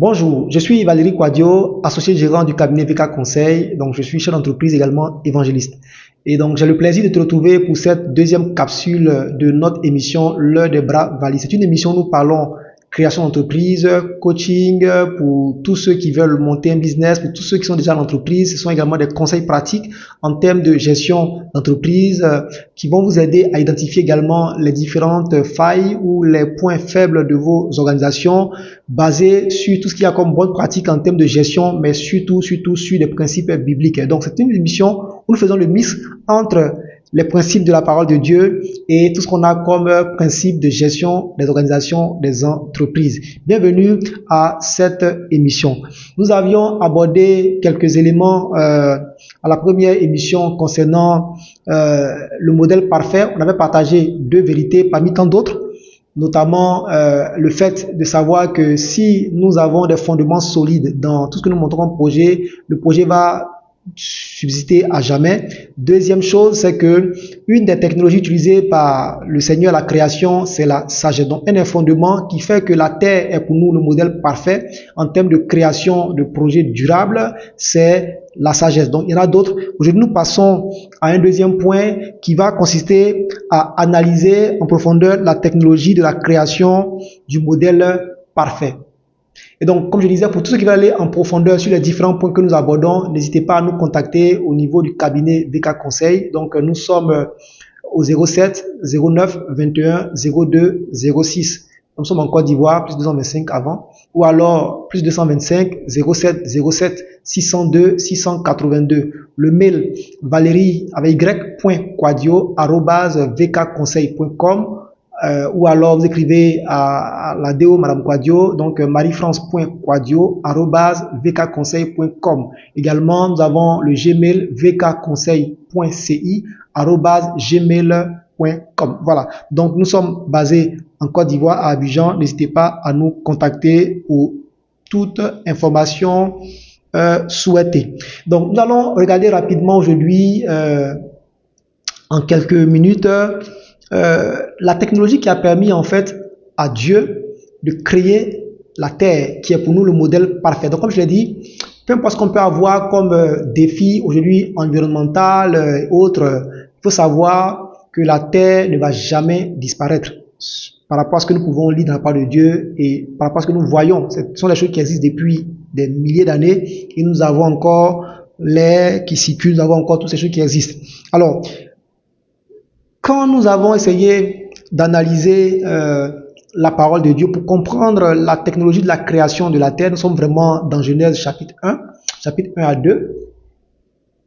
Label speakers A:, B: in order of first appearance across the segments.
A: Bonjour, je suis Valérie Quadio, associé gérant du cabinet VK Conseil. Donc, je suis chef d'entreprise également évangéliste. Et donc, j'ai le plaisir de te retrouver pour cette deuxième capsule de notre émission L'heure des bras valides. C'est une émission où nous parlons création d'entreprise, coaching pour tous ceux qui veulent monter un business, pour tous ceux qui sont déjà dans l'entreprise. Ce sont également des conseils pratiques en termes de gestion d'entreprise qui vont vous aider à identifier également les différentes failles ou les points faibles de vos organisations basés sur tout ce qu'il y a comme bonne pratique en termes de gestion, mais surtout sur des principes bibliques. Donc, c'est une émission où nous faisons le mix entre les principes de la parole de Dieu et tout ce qu'on a comme principe de gestion des organisations, des entreprises. Bienvenue à cette émission. Nous avions abordé quelques éléments à la première émission concernant le modèle parfait. On avait partagé deux vérités parmi tant d'autres, notamment le fait de savoir que si nous avons des fondements solides dans tout ce que nous montrons comme projet, le projet va subsister à jamais. Deuxième chose, c'est que une des technologies utilisées par le Seigneur à la création, c'est la sagesse. Donc, un des fondements qui fait que la terre est pour nous le modèle parfait en termes de création de projets durables, c'est la sagesse. Donc, il y en a d'autres. Aujourd'hui, nous passons à un deuxième point qui va consister à analyser en profondeur la technologie de la création du modèle parfait. Et donc, comme je disais, pour tous ceux qui veulent aller en profondeur sur les différents points que nous abordons, n'hésitez pas à nous contacter au niveau du cabinet VK Conseil. Donc, nous sommes au 07 09 21 02 06. Nous sommes en Côte d'Ivoire, plus 225 avant. Ou alors, plus 225 07 07 602 682. Le mail valérie avec y.quadio@vkconseil.com. Ou alors vous écrivez à la DO Madame Quadio, donc mariefrance.quadio@vkconseil.com. Également, nous avons le Gmail vkconseil.ci@gmail.com. Voilà. Donc nous sommes basés en Côte d'Ivoire à Abidjan. N'hésitez pas à nous contacter pour toute information souhaitée. Donc nous allons regarder rapidement aujourd'hui en quelques minutes la technologie qui a permis en fait à Dieu de créer la terre qui est pour nous le modèle parfait. Donc comme je l'ai dit, peu importe ce qu'on peut avoir comme défi aujourd'hui environnemental et autres, il faut savoir que la terre ne va jamais disparaître par rapport à ce que nous pouvons lire dans la parole de Dieu et par rapport à ce que nous voyons. Ce sont des choses qui existent depuis des milliers d'années et nous avons encore l'air qui circule, nous avons encore toutes ces choses qui existent. Alors, quand nous avons essayé d'analyser la parole de Dieu pour comprendre la technologie de la création de la terre, nous sommes vraiment dans Genèse chapitre 1 à 2.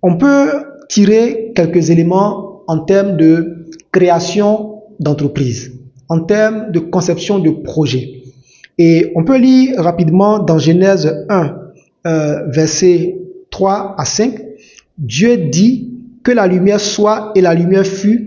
A: On peut tirer quelques éléments en termes de création d'entreprise, en termes de conception de projet. Et on peut lire rapidement dans Genèse 1, versets 3 à 5, Dieu dit que la lumière soit et la lumière fut.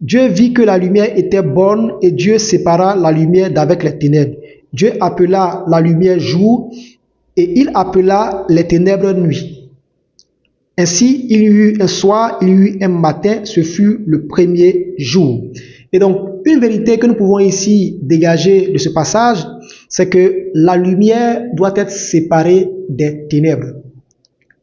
A: Dieu vit que la lumière était bonne et Dieu sépara la lumière d'avec les ténèbres. Dieu appela la lumière jour et il appela les ténèbres nuit. Ainsi, il y eut un soir, il y eut un matin, ce fut le premier jour. Et donc, une vérité que nous pouvons ici dégager de ce passage, c'est que la lumière doit être séparée des ténèbres.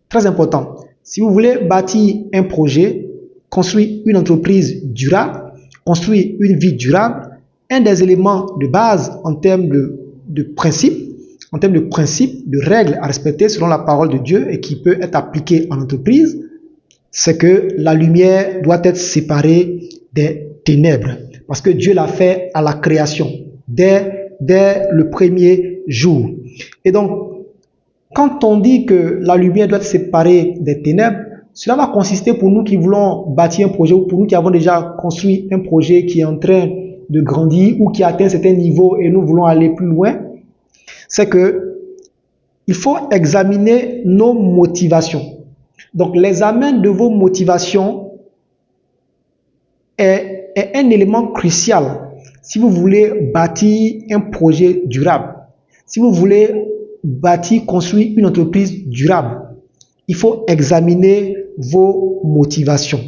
A: Très important. Si vous voulez bâtir un projet, construire une entreprise durable, construire une vie durable, un des éléments de base en termes de principes, de règles à respecter selon la parole de Dieu et qui peut être appliquée en entreprise, c'est que la lumière doit être séparée des ténèbres. Parce que Dieu l'a fait à la création, dès le premier jour. Et donc, quand on dit que la lumière doit être séparée des ténèbres, cela va consister pour nous qui voulons bâtir un projet ou pour nous qui avons déjà construit un projet qui est en train de grandir ou qui atteint un certain niveau et nous voulons aller plus loin, c'est que il faut examiner nos motivations. Donc l'examen de vos motivations est un élément crucial si vous voulez bâtir un projet durable, si vous voulez construire une entreprise durable. Il faut examiner vos motivations.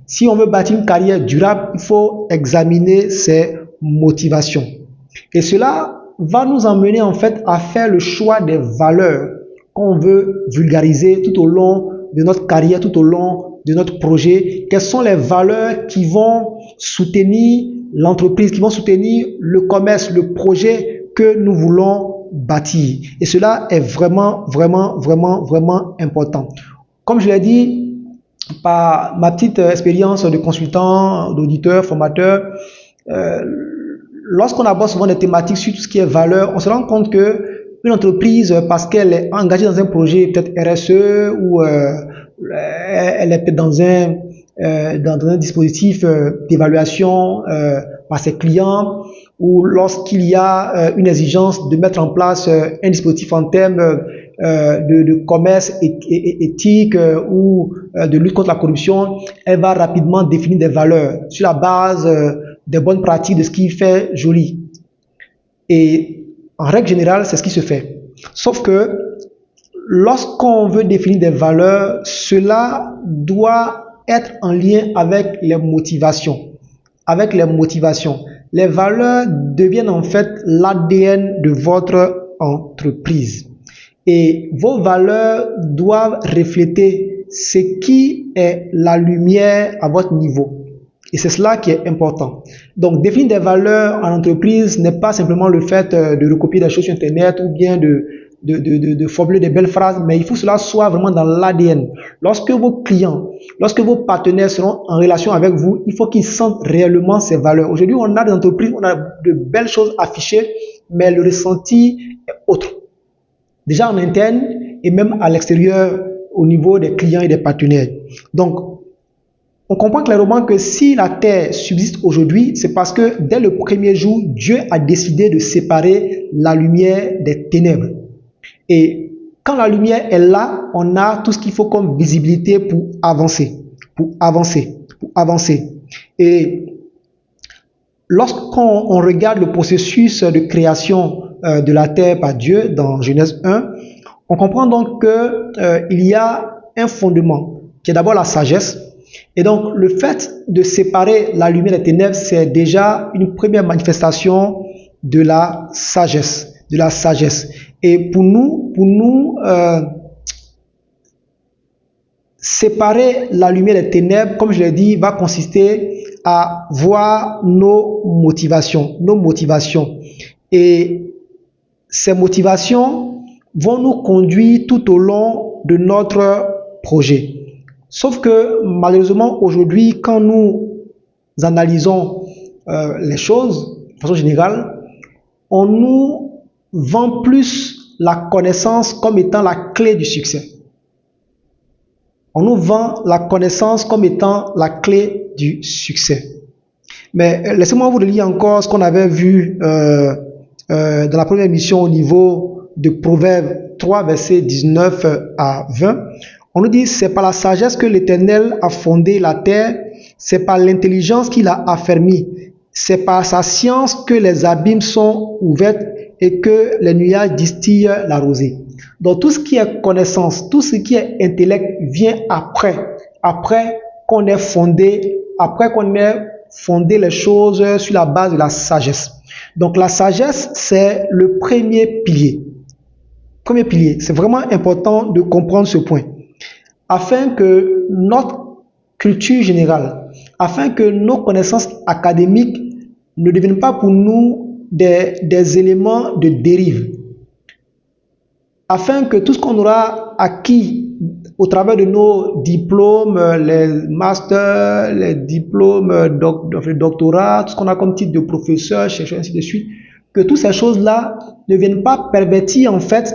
A: Si on veut bâtir une carrière durable, il faut examiner ses motivations. Et cela va nous emmener en fait à faire le choix des valeurs qu'on veut vulgariser tout au long de notre carrière, tout au long de notre projet. Quelles sont les valeurs qui vont soutenir l'entreprise, qui vont soutenir le commerce, le projet que nous voulons bâtir. Et cela est vraiment, vraiment, vraiment, vraiment important. Comme je l'ai dit, par ma petite expérience de consultant, d'auditeur, formateur, lorsqu'on aborde souvent des thématiques sur tout ce qui est valeur, on se rend compte que une entreprise, parce qu'elle est engagée dans un projet peut-être RSE ou elle est peut-être dans un dispositif d'évaluation par ses clients, ou lorsqu'il y a une exigence de mettre en place un dispositif en termes de commerce éthique ou de lutte contre la corruption, elle va rapidement définir des valeurs sur la base des bonnes pratiques, de ce qui fait joli. Et en règle générale, c'est ce qui se fait. Sauf que lorsqu'on veut définir des valeurs, cela doit être en lien avec les motivations. Avec les motivations. Les valeurs deviennent en fait l'ADN de votre entreprise. Et vos valeurs doivent refléter ce qui est la lumière à votre niveau. Et c'est cela qui est important. Donc, définir des valeurs en entreprise n'est pas simplement le fait de recopier des choses sur Internet ou bien de formuler des belles phrases, mais il faut que cela soit vraiment dans l'ADN. Lorsque vos clients, lorsque vos partenaires seront en relation avec vous, il faut qu'ils sentent réellement ces valeurs. Aujourd'hui, on a des entreprises, on a de belles choses affichées, mais le ressenti est autre. Déjà en interne et même à l'extérieur au niveau des clients et des partenaires. Donc, on comprend clairement que si la terre subsiste aujourd'hui, c'est parce que dès le premier jour, Dieu a décidé de séparer la lumière des ténèbres. Et quand la lumière est là, on a tout ce qu'il faut comme visibilité pour avancer, pour avancer, pour avancer. Et lorsqu'on regarde le processus de création de la terre par Dieu dans Genèse 1, on comprend donc qu'il y a un fondement qui est d'abord la sagesse. Et donc, le fait de séparer la lumière des ténèbres, c'est déjà une première manifestation de la sagesse, de la sagesse. Et pour nous, séparer la lumière des ténèbres, comme je l'ai dit, va consister à voir nos motivations. Et ces motivations vont nous conduire tout au long de notre projet. Sauf que malheureusement aujourd'hui, quand nous analysons les choses de façon générale, on nous vend plus la connaissance comme étant la clé du succès. On nous vend la connaissance comme étant la clé du succès. Mais laissez-moi vous relire encore ce qu'on avait vu dans la première émission au niveau de Proverbes 3, versets 19 à 20. On nous dit, c'est par la sagesse que l'Éternel a fondé la terre, c'est par l'intelligence qu'il a affermi, c'est par sa science que les abîmes sont ouverts et que les nuages distillent la rosée. Donc tout ce qui est connaissance, tout ce qui est intellect vient après qu'on ait fondé les choses sur la base de la sagesse. Donc la sagesse, c'est le premier pilier. C'est vraiment important de comprendre ce point. Afin que notre culture générale, afin que nos connaissances académiques ne deviennent pas pour nous des éléments de dérive, afin que tout ce qu'on aura acquis au travers de nos diplômes, les masters, les diplômes, le doctorat, tout ce qu'on a comme titre de professeur, chercheur, ainsi de suite, que toutes ces choses-là ne viennent pas pervertir en fait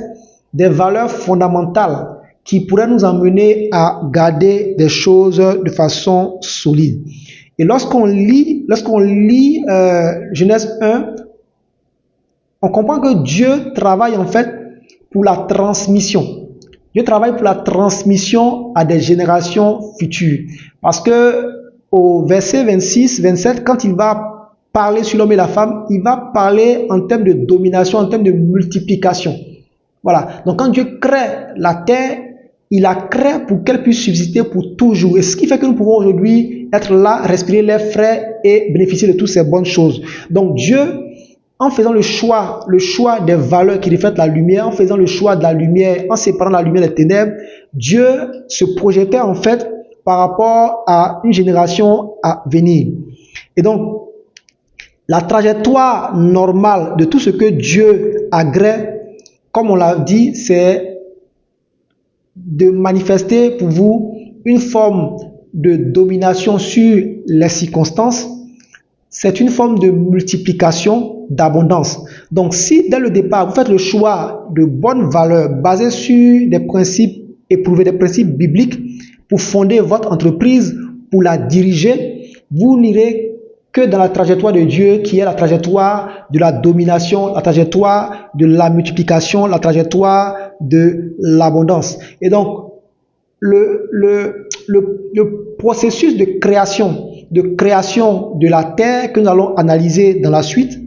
A: des valeurs fondamentales qui pourrait nous emmener à garder des choses de façon solide. Et lorsqu'on lit Genèse 1, on comprend que Dieu travaille en fait pour la transmission. Dieu travaille pour la transmission à des générations futures. Parce que au verset 26, 27, quand il va parler sur l'homme et la femme, il va parler en termes de domination, en termes de multiplication. Voilà. Donc quand Dieu crée la terre, il la crée pour qu'elle puisse subsister pour toujours. Et ce qui fait que nous pouvons aujourd'hui être là, respirer l'air frais et bénéficier de toutes ces bonnes choses. Donc Dieu, en faisant le choix des valeurs qui reflètent la lumière, en faisant le choix de la lumière, en séparant la lumière des ténèbres, Dieu se projetait en fait par rapport à une génération à venir. Et donc, la trajectoire normale de tout ce que Dieu agrée, comme on l'a dit, c'est de manifester pour vous une forme de domination sur les circonstances. C'est une forme de multiplication, d'abondance. Donc, si dès le départ, vous faites le choix de bonnes valeurs basées sur des principes éprouvés, des principes bibliques pour fonder votre entreprise, pour la diriger, vous n'irez que dans la trajectoire de Dieu, qui est la trajectoire de la domination, la trajectoire de la multiplication, la trajectoire de l'abondance. Et donc, le processus de création de la terre que nous allons analyser dans la suite,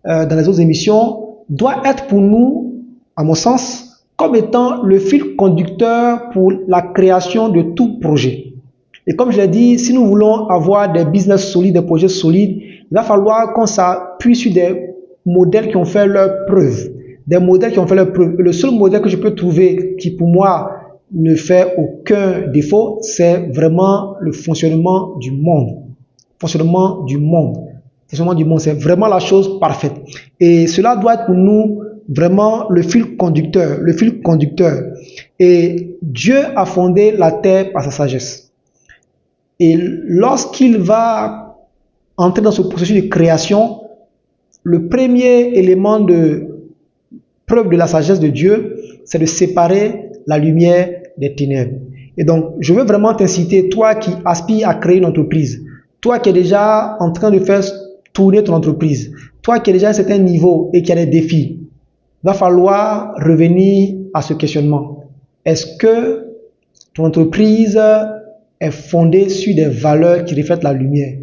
A: dans les autres émissions, doit être pour nous, à mon sens, comme étant le fil conducteur pour la création de tout projet. Et comme je l'ai dit, si nous voulons avoir des business solides, des projets solides, il va falloir qu'on s'appuie sur des modèles qui ont fait leur preuve. Des modèles qui ont fait leur preuve. Le seul modèle que je peux trouver qui, pour moi, ne fait aucun défaut, c'est vraiment le fonctionnement du monde. Fonctionnement du monde. Fonctionnement du monde, c'est vraiment la chose parfaite. Et cela doit être pour nous vraiment le fil conducteur. Le fil conducteur. Et Dieu a fondé la terre par sa sagesse. Et lorsqu'il va entrer dans ce processus de création, le premier élément de preuve de la sagesse de Dieu, c'est de séparer la lumière des ténèbres. Et donc, je veux vraiment t'inciter, toi qui aspires à créer une entreprise, toi qui es déjà en train de faire tourner ton entreprise, toi qui es déjà à un certain niveau et qui a des défis, il va falloir revenir à ce questionnement. Est-ce que ton entreprise est fondée sur des valeurs qui reflètent la lumière?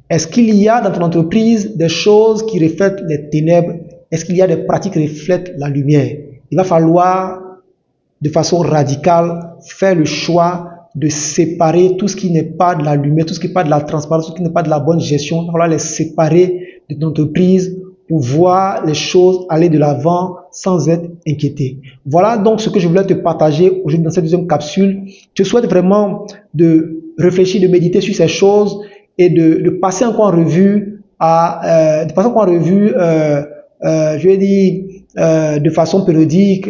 A: Est-ce qu'il y a dans ton entreprise des choses qui reflètent les ténèbres? Est-ce qu'il y a des pratiques qui reflètent la lumière? Il va falloir, de façon radicale, faire le choix de séparer tout ce qui n'est pas de la lumière, tout ce qui n'est pas de la transparence, tout ce qui n'est pas de la bonne gestion. Il va falloir les séparer de ton entreprise pour voir les choses aller de l'avant sans être inquiété. Voilà donc ce que je voulais te partager aujourd'hui dans cette deuxième capsule. Je souhaite vraiment de réfléchir, de méditer sur ces choses et de passer encore en revue je vais dire de façon périodique,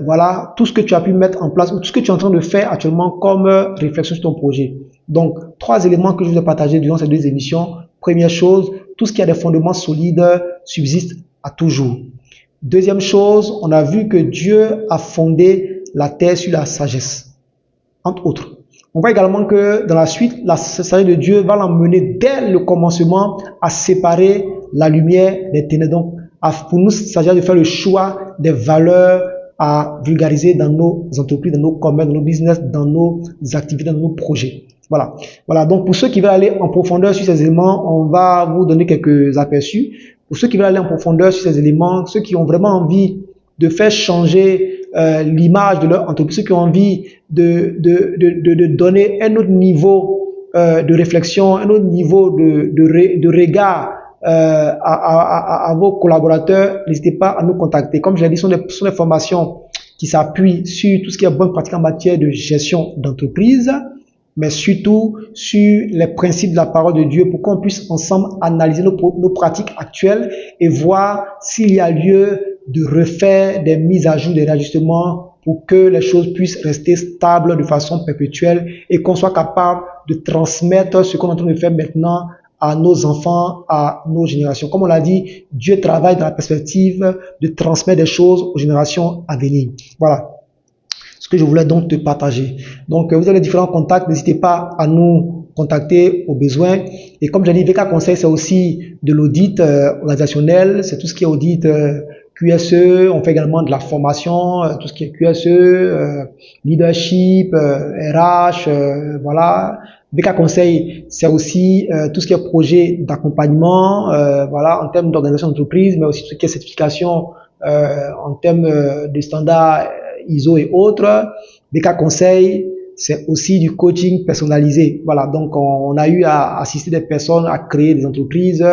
A: voilà, tout ce que tu as pu mettre en place ou tout ce que tu es en train de faire actuellement comme réflexion sur ton projet. Donc, 3 éléments que je vous ai partagés durant ces 2 émissions. Première chose, tout ce qui a des fondements solides subsiste à toujours. Deuxième chose, on a vu que Dieu a fondé la terre sur la sagesse, entre autres. On voit également que dans la suite, la sagesse de Dieu va l'emmener dès le commencement à séparer la lumière des ténèbres. Donc, pour nous, il s'agit de faire le choix des valeurs à vulgariser dans nos entreprises, dans nos commerces, dans nos business, dans nos activités, dans nos projets. Voilà. Voilà. Donc, pour ceux qui veulent aller en profondeur sur ces éléments, on va vous donner quelques aperçus. Pour ceux qui veulent aller en profondeur sur ces éléments, ceux qui ont vraiment envie de faire changer l'image de leur entreprise, ceux qui ont envie de donner un autre niveau de réflexion, un autre niveau de regard à vos collaborateurs, n'hésitez pas à nous contacter. Comme je l'ai dit, ce sont des formations qui s'appuient sur tout ce qui est bonne pratique en matière de gestion d'entreprise, mais surtout sur les principes de la parole de Dieu pour qu'on puisse ensemble analyser nos pratiques actuelles et voir s'il y a lieu de refaire des mises à jour, des réajustements pour que les choses puissent rester stables de façon perpétuelle et qu'on soit capable de transmettre ce qu'on est en train de faire maintenant à nos enfants, à nos générations. Comme on l'a dit, Dieu travaille dans la perspective de transmettre des choses aux générations à venir. Voilà ce que je voulais donc te partager. Donc, vous avez différents contacts, n'hésitez pas à nous contacter au besoin. Et comme je l'ai dit, VK Conseil, c'est aussi de l'audit organisationnel, c'est tout ce qui est audit QSE, on fait également de la formation, tout ce qui est QSE, leadership, RH, voilà. VK Conseil, c'est aussi tout ce qui est projet d'accompagnement, voilà, en termes d'organisation d'entreprise, mais aussi tout ce qui est certification en termes de standards ISO et autres. VK Conseil, c'est aussi du coaching personnalisé. Voilà, donc on a eu à assister des personnes à créer des entreprises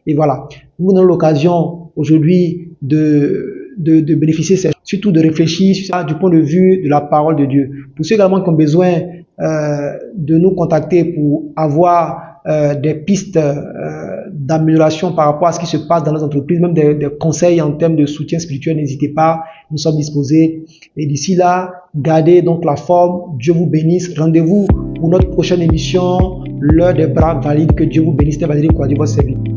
A: et voilà. Nous avons l'occasion aujourd'hui de bénéficier, c'est surtout de réfléchir sur ça du point de vue de la parole de Dieu. Pour ceux également qui ont besoin de nous contacter pour avoir des pistes d'amélioration par rapport à ce qui se passe dans nos entreprises, même des conseils en termes de soutien spirituel, n'hésitez pas, nous sommes disposés. Et d'ici là, gardez donc la forme. Dieu vous bénisse. Rendez-vous pour notre prochaine émission, l'heure des bras valides. Que Dieu vous bénisse. C'était Valérie Kouadi, votre serviteur.